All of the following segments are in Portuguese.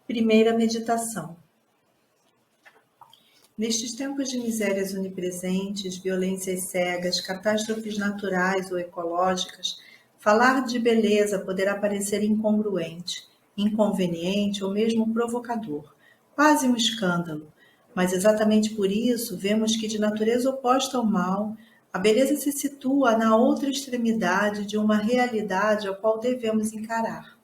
Primeira meditação. Nestes tempos de misérias onipresentes, violências cegas, catástrofes naturais ou ecológicas, falar de beleza poderá parecer incongruente, inconveniente ou mesmo provocador, quase um escândalo. Mas exatamente por isso, vemos que de natureza oposta ao mal, a beleza se situa na outra extremidade de uma realidade a qual devemos encarar.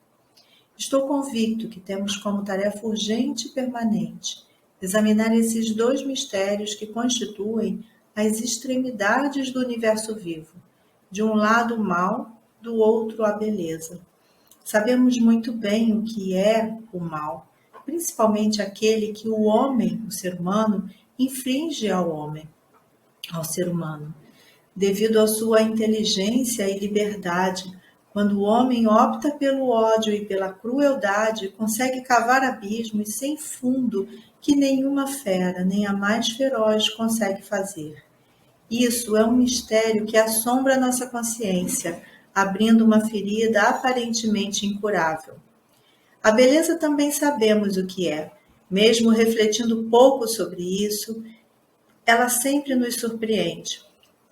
Estou convicto que temos como tarefa urgente e permanente examinar esses dois mistérios que constituem as extremidades do universo vivo. De um lado o mal, do outro a beleza. Sabemos muito bem o que é o mal, principalmente aquele que o homem, o ser humano, inflige ao ser humano, devido à sua inteligência e liberdade. Quando o homem opta pelo ódio e pela crueldade, consegue cavar abismos sem fundo que nenhuma fera, nem a mais feroz, consegue fazer. Isso é um mistério que assombra nossa consciência, abrindo uma ferida aparentemente incurável. A beleza também sabemos o que é. Mesmo refletindo pouco sobre isso, ela sempre nos surpreende.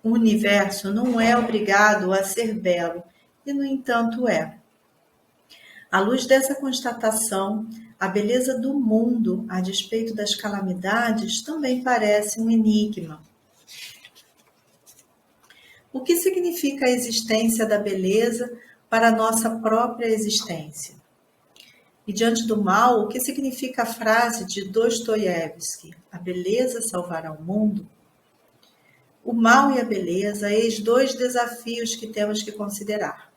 O universo não é obrigado a ser belo, e no entanto é. À luz dessa constatação, a beleza do mundo, a despeito das calamidades, também parece um enigma. O que significa a existência da beleza para a nossa própria existência? E diante do mal, o que significa a frase de Dostoiévski, a beleza salvará o mundo? O mal e a beleza, eis dois desafios que temos que considerar.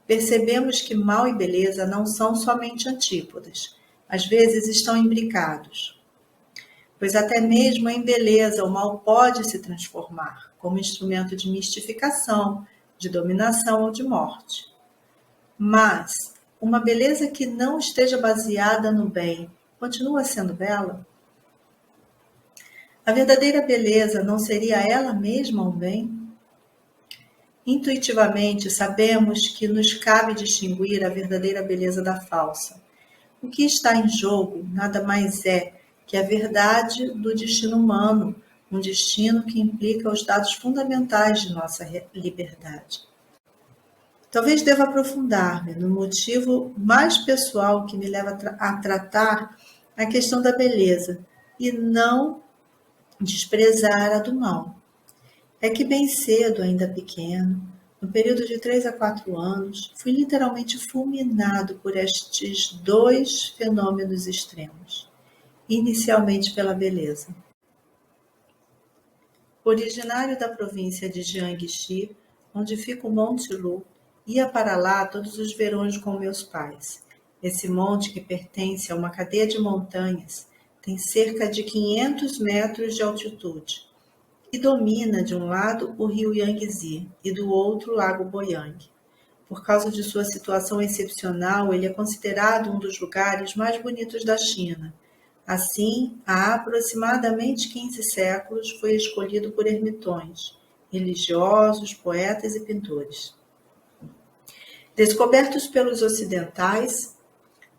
Percebemos que mal e beleza não são somente antípodas, às vezes estão imbricados. Pois até mesmo em beleza o mal pode se transformar como instrumento de mistificação, de dominação ou de morte. Mas uma beleza que não esteja baseada no bem continua sendo bela? A verdadeira beleza não seria ela mesma um bem? Intuitivamente sabemos que nos cabe distinguir a verdadeira beleza da falsa. O que está em jogo nada mais é que a verdade do destino humano, um destino que implica os dados fundamentais de nossa liberdade. Talvez deva aprofundar-me no motivo mais pessoal que me leva a tratar a questão da beleza e não desprezar a do mal. É que bem cedo, ainda pequeno, no período de 3 a 4 anos, fui literalmente fulminado por estes dois fenômenos extremos. Inicialmente pela beleza. Originário da província de Jiangxi, onde fica o Monte Lu, ia para lá todos os verões com meus pais. Esse monte, que pertence a uma cadeia de montanhas, tem cerca de 500 metros de altitude e domina de um lado o rio Yangtze e do outro o lago Boyang. Por causa de sua situação excepcional, ele é considerado um dos lugares mais bonitos da China. Assim, há aproximadamente 15 séculos, foi escolhido por ermitões, religiosos, poetas e pintores. Descobertos pelos ocidentais,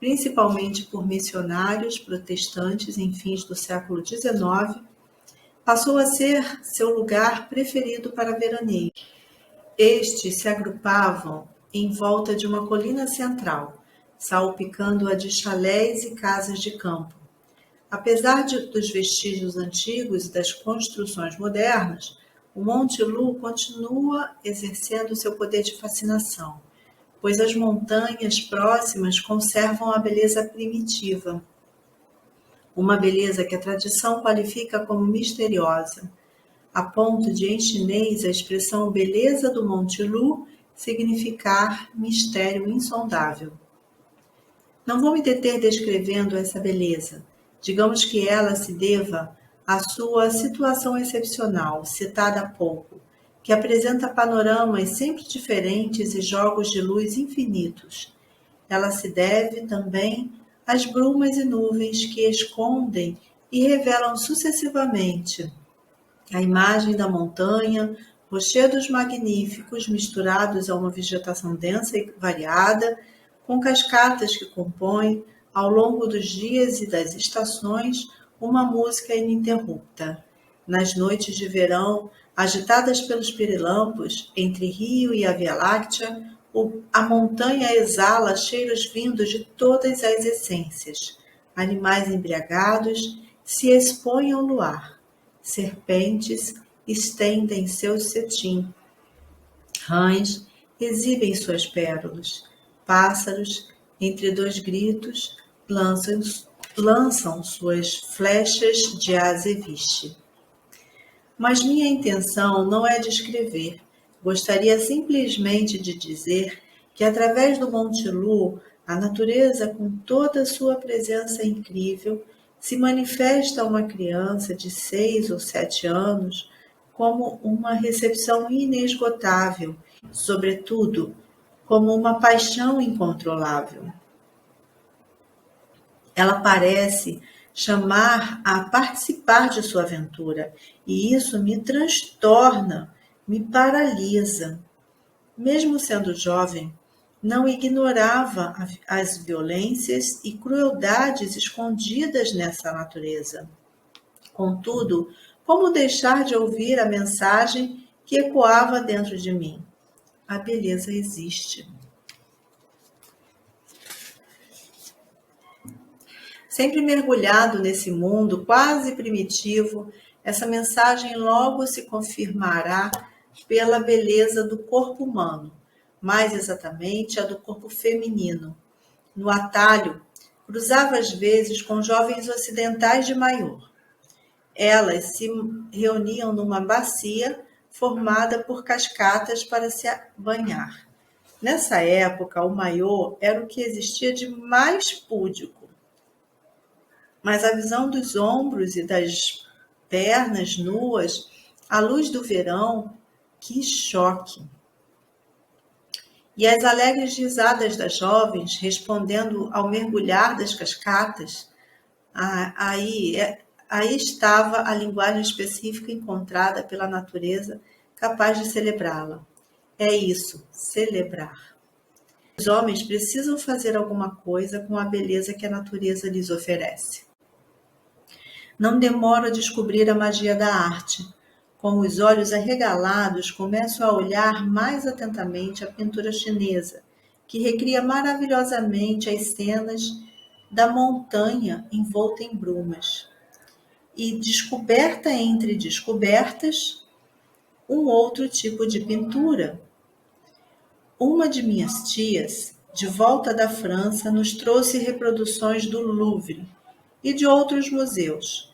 principalmente por missionários protestantes em fins do século XIX, passou a ser seu lugar preferido para veraneio. Estes se agrupavam em volta de uma colina central, salpicando-a de chalés e casas de campo. Apesar dos vestígios antigos e das construções modernas, o Monte Lu continua exercendo seu poder de fascinação, pois as montanhas próximas conservam a beleza primitiva. Uma beleza que a tradição qualifica como misteriosa, a ponto de, em chinês, a expressão beleza do Monte Lu significar mistério insondável. Não vou me deter descrevendo essa beleza. Digamos que ela se deva à sua situação excepcional, citada há pouco, que apresenta panoramas sempre diferentes e jogos de luz infinitos. Ela se deve também às brumas e nuvens que escondem e revelam sucessivamente a imagem da montanha, rochedos magníficos misturados a uma vegetação densa e variada, com cascatas que compõem, ao longo dos dias e das estações, uma música ininterrupta. Nas noites de verão, agitadas pelos pirilampos, entre Rio e a Via Láctea, a montanha exala cheiros vindos de todas as essências. Animais embriagados se expõem ao luar. Serpentes estendem seus cetim. Rãs exibem suas pérolas. Pássaros, entre dois gritos, lançam suas flechas de azeviche. Mas minha intenção não é descrever. Gostaria simplesmente de dizer que, através do Monte Lu, a natureza, com toda a sua presença incrível, se manifesta a uma criança de 6 ou 7 anos como uma recepção inesgotável, sobretudo, como uma paixão incontrolável. Ela parece chamar a participar de sua aventura, e isso me transtorna, me paralisa. Mesmo sendo jovem, não ignorava as violências e crueldades escondidas nessa natureza. Contudo, como deixar de ouvir a mensagem que ecoava dentro de mim? A beleza existe. Sempre mergulhado nesse mundo quase primitivo, essa mensagem logo se confirmará pela beleza do corpo humano, mais exatamente a do corpo feminino. No atalho, cruzava às vezes com jovens ocidentais de maior. Elas se reuniam numa bacia formada por cascatas para se banhar. Nessa época, o maiô era o que existia de mais púdico. Mas a visão dos ombros e das pernas nuas, à luz do verão, que choque! E as alegres risadas das jovens, respondendo ao mergulhar das cascatas, aí estava a linguagem específica encontrada pela natureza, capaz de celebrá-la. É isso, celebrar. Os homens precisam fazer alguma coisa com a beleza que a natureza lhes oferece. Não demoro a descobrir a magia da arte. Com os olhos arregalados, começo a olhar mais atentamente a pintura chinesa, que recria maravilhosamente as cenas da montanha envolta em brumas. E, descoberta entre descobertas, um outro tipo de pintura. Uma de minhas tias, de volta da França, nos trouxe reproduções do Louvre e de outros museus.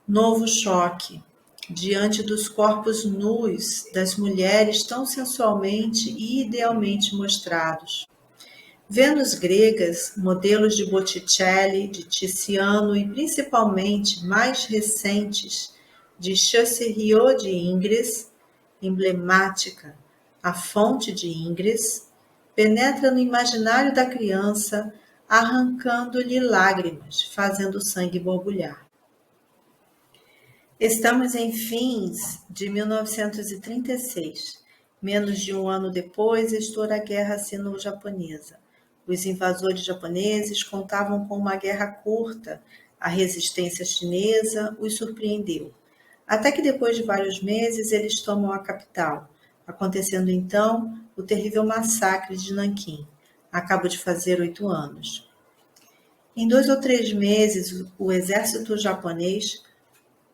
Novo choque diante dos corpos nus das mulheres tão sensualmente e idealmente mostrados. Vênus gregas, modelos de Botticelli, de Tiziano e principalmente mais recentes de Chassériau de Ingres, emblemática, a fonte de Ingres, penetra no imaginário da criança, arrancando-lhe lágrimas, fazendo o sangue borbulhar. Estamos em fins de 1936. Menos de um ano depois, estoura a Guerra Sino-Japonesa. Os invasores japoneses contavam com uma guerra curta. A resistência chinesa os surpreendeu. Até que depois de vários meses, eles tomam a capital, acontecendo então o terrível massacre de Nanquim. Acabo de fazer 8 anos. Em 2 ou 3 meses, o exército japonês,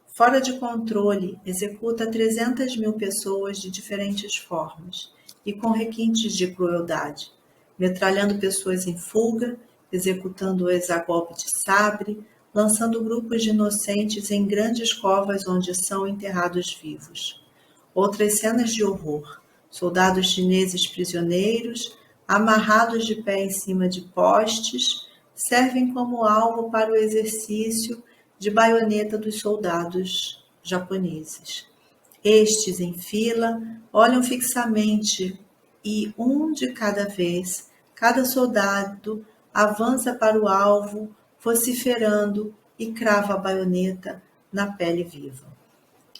fora de controle, executa 300.000 pessoas de diferentes formas e com requintes de crueldade, metralhando pessoas em fuga, executando-as a golpe de sabre, lançando grupos de inocentes em grandes covas onde são enterrados vivos. Outras cenas de horror: soldados chineses prisioneiros, amarrados de pé em cima de postes, servem como alvo para o exercício de baioneta dos soldados japoneses. Estes, em fila, olham fixamente e, um de cada vez, cada soldado avança para o alvo, vociferando e crava a baioneta na pele viva.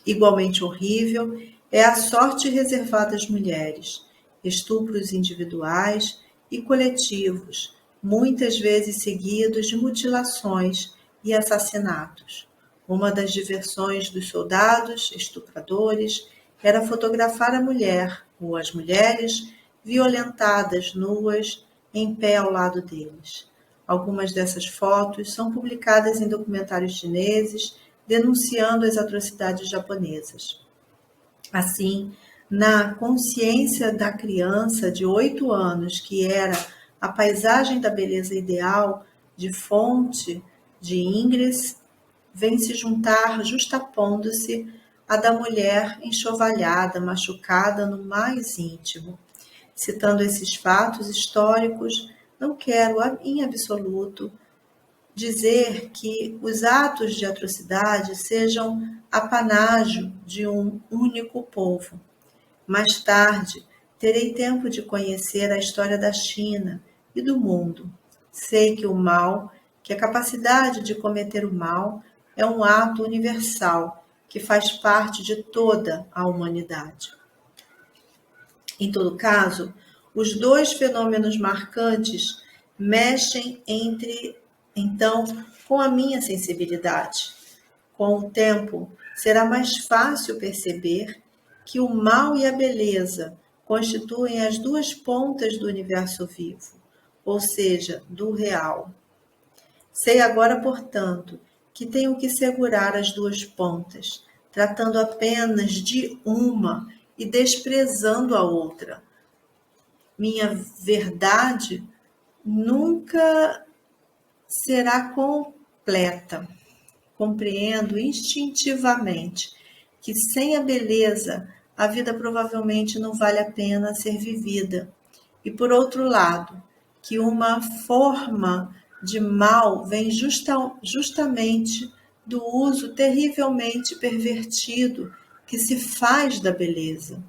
Igualmente horrível é a sorte reservada às mulheres, estupros individuais e coletivos, muitas vezes seguidos de mutilações e assassinatos. Uma das diversões dos soldados estupradores era fotografar a mulher ou as mulheres violentadas nuas em pé ao lado deles. Algumas dessas fotos são publicadas em documentários chineses denunciando as atrocidades japonesas. Assim, na consciência da criança de 8 anos, que era a paisagem da beleza ideal de fonte de Ingres, vem se juntar, justapondo-se, a da mulher enxovalhada, machucada no mais íntimo. Citando esses fatos históricos, não quero, em absoluto, dizer que os atos de atrocidade sejam apanágio de um único povo. Mais tarde, terei tempo de conhecer a história da China e do mundo. Sei que o mal, que a capacidade de cometer o mal, é um ato universal que faz parte de toda a humanidade. Em todo caso, os dois fenômenos marcantes mexem então com a minha sensibilidade. Com o tempo, será mais fácil perceber que o mal e a beleza constituem as duas pontas do universo vivo, ou seja, do real. Sei agora, portanto, que tenho que segurar as duas pontas, tratando apenas de uma e desprezando a outra. Minha verdade nunca será completa. Compreendo instintivamente que sem a beleza a vida provavelmente não vale a pena ser vivida. E por outro lado, que uma forma de mal vem justamente do uso terrivelmente pervertido que se faz da beleza.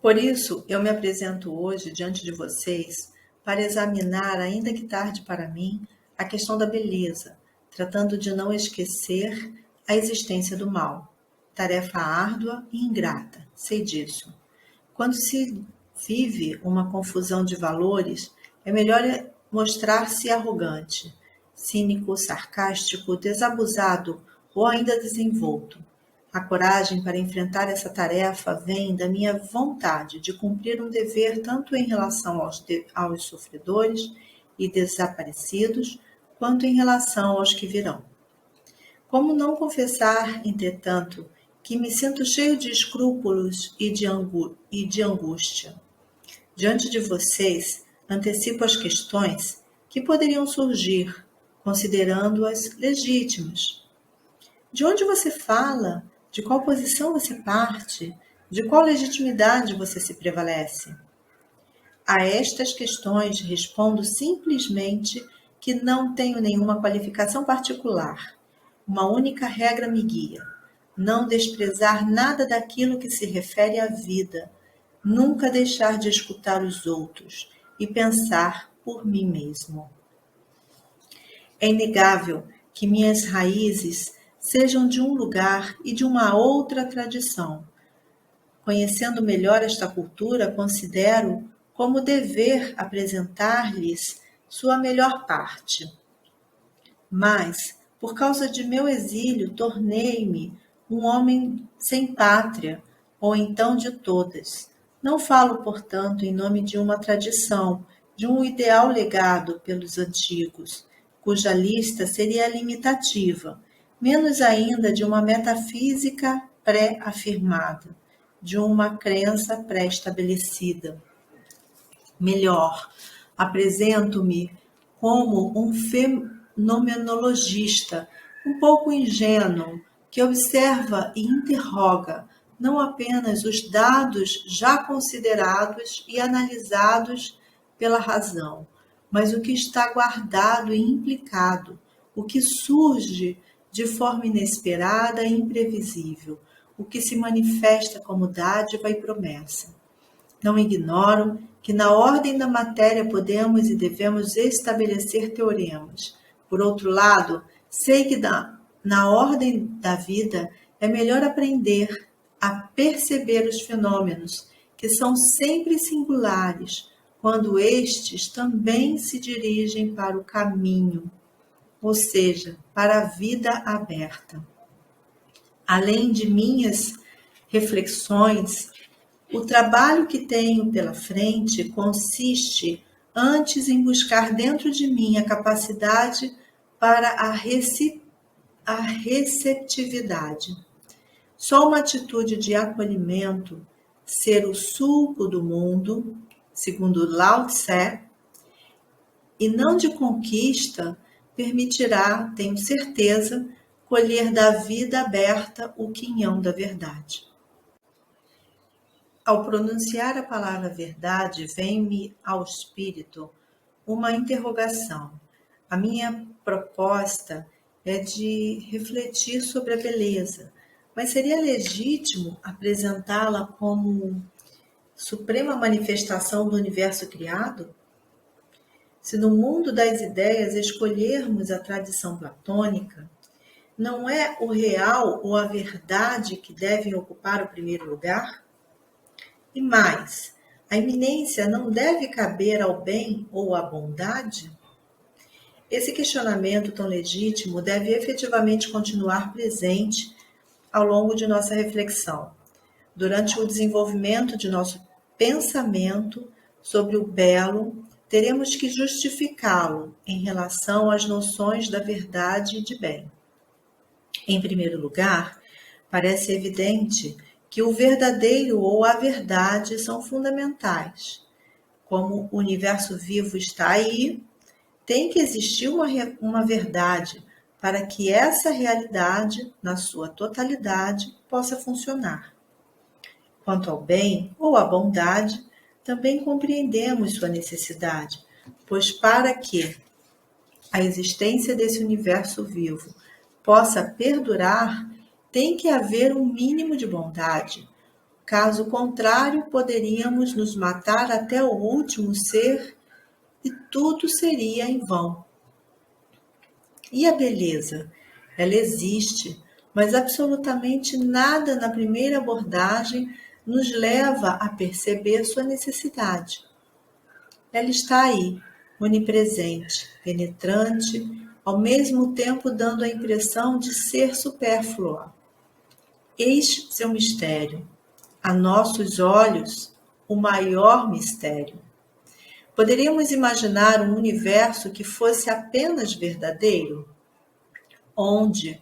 Por isso, eu me apresento hoje diante de vocês para examinar, ainda que tarde para mim, a questão da beleza, tratando de não esquecer a existência do mal. Tarefa árdua e ingrata, sei disso. Quando se vive uma confusão de valores, é melhor mostrar-se arrogante, cínico, sarcástico, desabusado ou ainda desenvolto. A coragem para enfrentar essa tarefa vem da minha vontade de cumprir um dever tanto em relação aos sofredores e desaparecidos, quanto em relação aos que virão. Como não confessar, entretanto, que me sinto cheio de escrúpulos e de angústia? Diante de vocês, antecipo as questões que poderiam surgir, considerando-as legítimas. De onde você fala? De qual posição você parte? De qual legitimidade você se prevalece? A estas questões respondo simplesmente que não tenho nenhuma qualificação particular. Uma única regra me guia: não desprezar nada daquilo que se refere à vida, nunca deixar de escutar os outros e pensar por mim mesmo. É inegável que minhas raízes sejam de um lugar e de uma outra tradição. Conhecendo melhor esta cultura, considero como dever apresentar-lhes sua melhor parte. Mas, por causa de meu exílio, tornei-me um homem sem pátria, ou então de todas. Não falo, portanto, em nome de uma tradição, de um ideal legado pelos antigos, cuja lista seria limitativa, menos ainda de uma metafísica pré-afirmada, de uma crença pré-estabelecida. Melhor, apresento-me como um fenomenologista, um pouco ingênuo, que observa e interroga não apenas os dados já considerados e analisados pela razão, mas o que está guardado e implicado, o que surge de forma inesperada e imprevisível, o que se manifesta como dádiva e promessa. Não ignoro que na ordem da matéria podemos e devemos estabelecer teoremas. Por outro lado, sei que na ordem da vida é melhor aprender a perceber os fenômenos, que são sempre singulares, quando estes também se dirigem para o caminho, ou seja, para a vida aberta. Além de minhas reflexões, o trabalho que tenho pela frente consiste antes em buscar dentro de mim a capacidade para a receptividade. Só uma atitude de acolhimento, ser o sulco do mundo, segundo Lao Tse, e não de conquista, permitirá, tenho certeza, colher da vida aberta o quinhão da verdade. Ao pronunciar a palavra verdade, vem-me ao espírito uma interrogação. A minha proposta é de refletir sobre a beleza, mas seria legítimo apresentá-la como suprema manifestação do universo criado? Se no mundo das ideias escolhermos a tradição platônica, não é o real ou a verdade que devem ocupar o primeiro lugar? E mais, a iminência não deve caber ao bem ou à bondade? Esse questionamento tão legítimo deve efetivamente continuar presente ao longo de nossa reflexão, durante o desenvolvimento de nosso pensamento sobre o belo, teremos que justificá-lo em relação às noções da verdade e de bem. Em primeiro lugar, parece evidente que o verdadeiro ou a verdade são fundamentais. Como o universo vivo está aí, tem que existir uma verdade para que essa realidade, na sua totalidade, possa funcionar. Quanto ao bem ou à bondade, também compreendemos sua necessidade, pois para que a existência desse universo vivo possa perdurar, tem que haver um mínimo de bondade. Caso contrário, poderíamos nos matar até o último ser e tudo seria em vão. E a beleza? Ela existe, mas absolutamente nada na primeira abordagem nos leva a perceber sua necessidade. Ela está aí, onipresente, penetrante, ao mesmo tempo dando a impressão de ser supérflua. Eis seu mistério. A nossos olhos, o maior mistério. Poderíamos imaginar um universo que fosse apenas verdadeiro, onde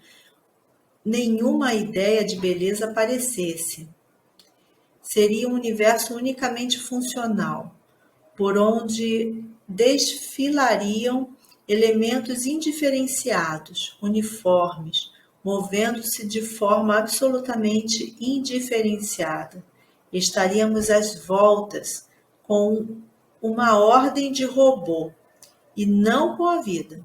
nenhuma ideia de beleza aparecesse. Seria um universo unicamente funcional, por onde desfilariam elementos indiferenciados, uniformes, movendo-se de forma absolutamente indiferenciada. Estaríamos às voltas com uma ordem de robô e não com a vida.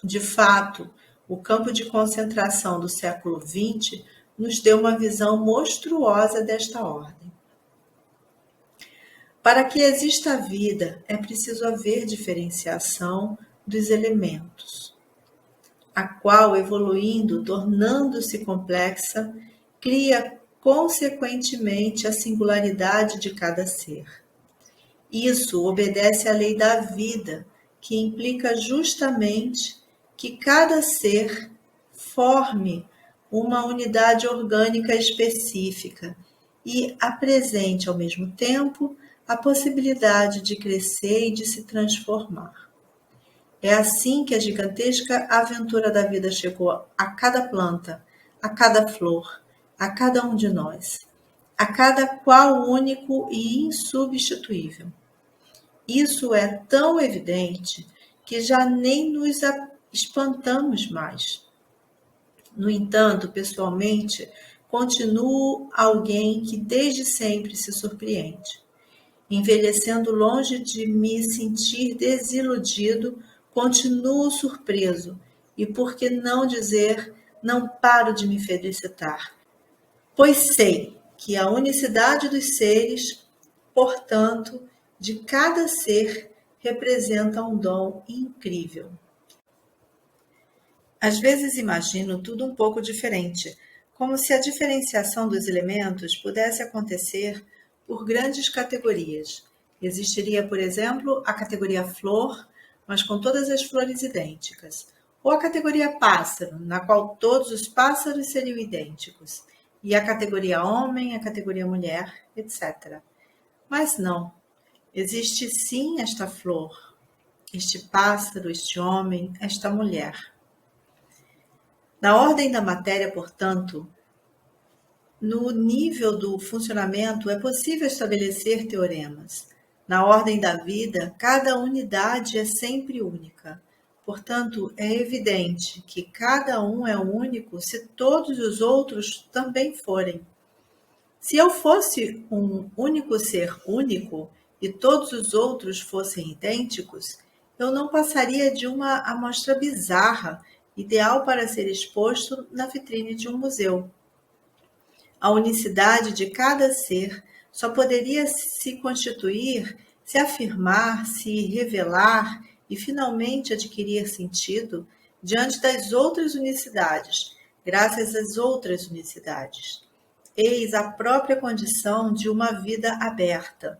De fato, o campo de concentração do século XX nos deu uma visão monstruosa desta ordem. Para que exista vida, é preciso haver diferenciação dos elementos, a qual, evoluindo, tornando-se complexa, cria consequentemente a singularidade de cada ser. Isso obedece à lei da vida, que implica justamente que cada ser forme uma unidade orgânica específica e apresente, ao mesmo tempo, a possibilidade de crescer e de se transformar. É assim que a gigantesca aventura da vida chegou a cada planta, a cada flor, a cada um de nós, a cada qual único e insubstituível. Isso é tão evidente que já nem nos espantamos mais. No entanto, pessoalmente, continuo alguém que desde sempre se surpreende. Envelhecendo longe de me sentir desiludido, continuo surpreso e, por que não dizer, não paro de me felicitar, pois sei que a unicidade dos seres, portanto, de cada ser, representa um dom incrível. Às vezes imagino tudo um pouco diferente, como se a diferenciação dos elementos pudesse acontecer por grandes categorias, Existiria, por exemplo, a categoria flor, mas com todas as flores idênticas, ou a categoria pássaro, na qual todos os pássaros seriam idênticos, e a categoria homem, a categoria mulher, etc. Mas não, existe sim esta flor, este pássaro, este homem, esta mulher. Na ordem da matéria, portanto, no nível do funcionamento é possível estabelecer teoremas. Na ordem da vida, cada unidade é sempre única. Portanto, é evidente que cada um é único se todos os outros também forem. Se eu fosse um único ser único e todos os outros fossem idênticos, eu não passaria de uma amostra bizarra, ideal para ser exposto na vitrine de um museu. A unicidade de cada ser só poderia se constituir, se afirmar, se revelar e finalmente adquirir sentido diante das outras unicidades, graças às outras unicidades. Eis a própria condição de uma vida aberta.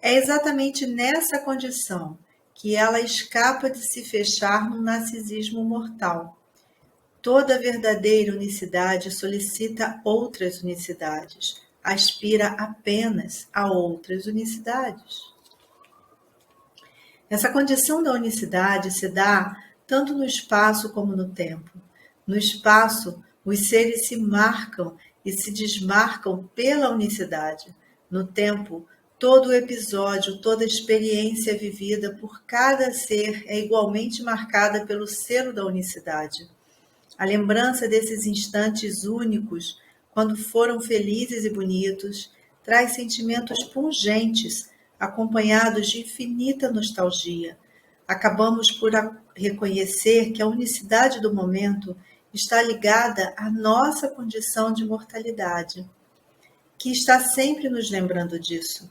É exatamente nessa condição que ela escapa de se fechar no narcisismo mortal. Toda verdadeira unicidade solicita outras unicidades, aspira apenas a outras unicidades. Essa condição da unicidade se dá tanto no espaço como no tempo. No espaço, os seres se marcam e se desmarcam pela unicidade. No tempo, todo o episódio, toda experiência vivida por cada ser é igualmente marcada pelo selo da unicidade. A lembrança desses instantes únicos, quando foram felizes e bonitos, traz sentimentos pungentes, acompanhados de infinita nostalgia. Acabamos por reconhecer que a unicidade do momento está ligada à nossa condição de mortalidade, que está sempre nos lembrando disso.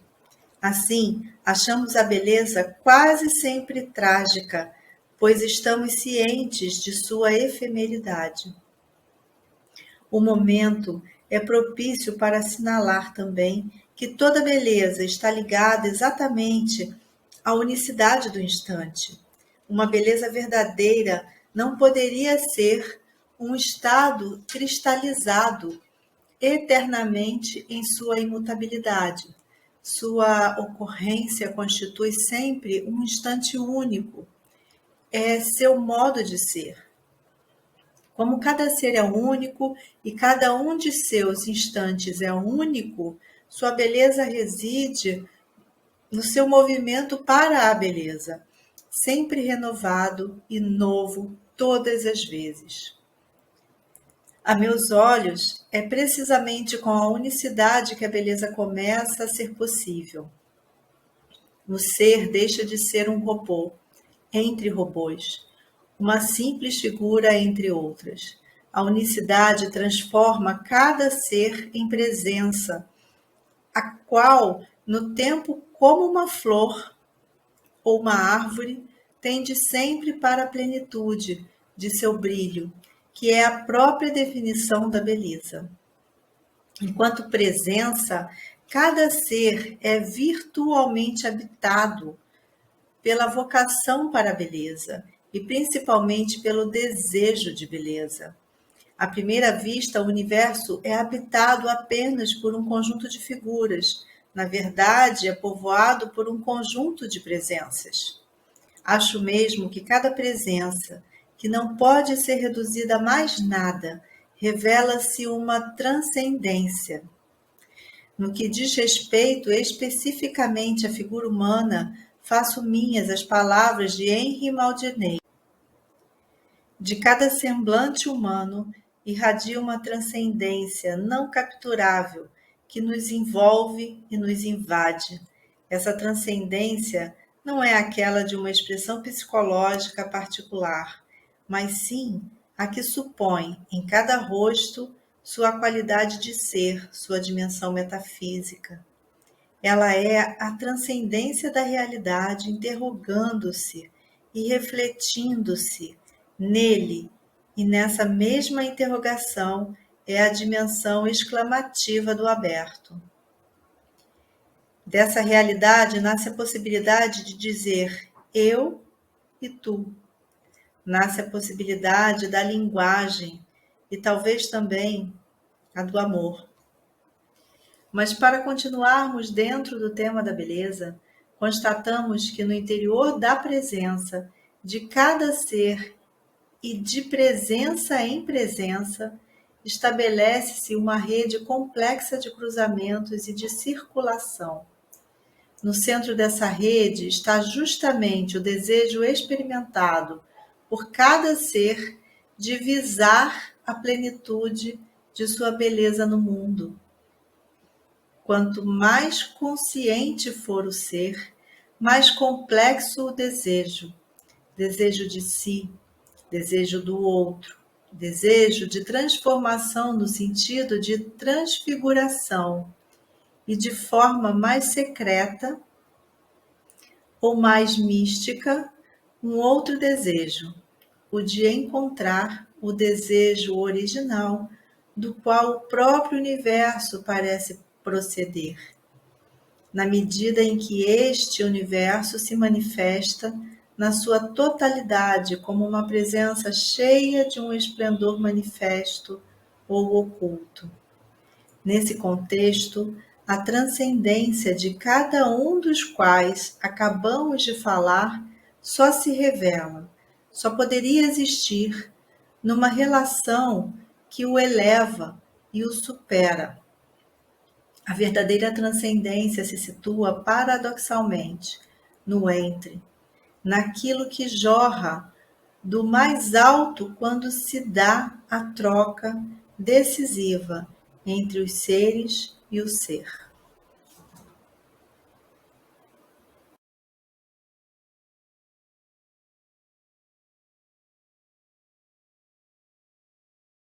Assim, achamos a beleza quase sempre trágica, pois estamos cientes de sua efemeridade. O momento é propício para assinalar também que toda beleza está ligada exatamente à unicidade do instante. Uma beleza verdadeira não poderia ser um estado cristalizado eternamente em sua imutabilidade. Sua ocorrência constitui sempre um instante único, é seu modo de ser. Como cada ser é único e cada um de seus instantes é único, sua beleza reside no seu movimento para a beleza, sempre renovado e novo todas as vezes. A meus olhos, é precisamente com a unicidade que a beleza começa a ser possível. O ser deixa de ser um robô, entre robôs, uma simples figura entre outras. A unicidade transforma cada ser em presença, a qual, no tempo como uma flor ou uma árvore, tende sempre para a plenitude de seu brilho, que é a própria definição da beleza. Enquanto presença, cada ser é virtualmente habitado pela vocação para a beleza e principalmente pelo desejo de beleza. À primeira vista, o universo é habitado apenas por um conjunto de figuras. Na verdade, é povoado por um conjunto de presenças. Acho mesmo que cada presença, que não pode ser reduzida a mais nada, revela-se uma transcendência. No que diz respeito especificamente à figura humana, faço minhas as palavras de Henri Maldenay. De cada semblante humano irradia uma transcendência não capturável que nos envolve e nos invade. Essa transcendência não é aquela de uma expressão psicológica particular, mas sim a que supõe em cada rosto sua qualidade de ser, sua dimensão metafísica. Ela é a transcendência da realidade interrogando-se e refletindo-se nele, e nessa mesma interrogação é a dimensão exclamativa do aberto. Dessa realidade nasce a possibilidade de dizer eu e tu. Nasce a possibilidade da linguagem e talvez também a do amor. Mas para continuarmos dentro do tema da beleza, constatamos que no interior da presença de cada ser e de presença em presença, estabelece-se uma rede complexa de cruzamentos e de circulação. No centro dessa rede está justamente o desejo experimentado por cada ser de visar a plenitude de sua beleza no mundo. Quanto mais consciente for o ser, mais complexo o desejo. Desejo de si, desejo do outro, desejo de transformação no sentido de transfiguração e de forma mais secreta ou mais mística, um outro desejo, o de encontrar o desejo original do qual o próprio universo parece proceder, na medida em que este universo se manifesta na sua totalidade como uma presença cheia de um esplendor manifesto ou oculto. Nesse contexto, a transcendência de cada um dos quais acabamos de falar só se revela, só poderia existir numa relação que o eleva e o supera. A verdadeira transcendência se situa paradoxalmente no entre, naquilo que jorra do mais alto quando se dá a troca decisiva entre os seres e o ser.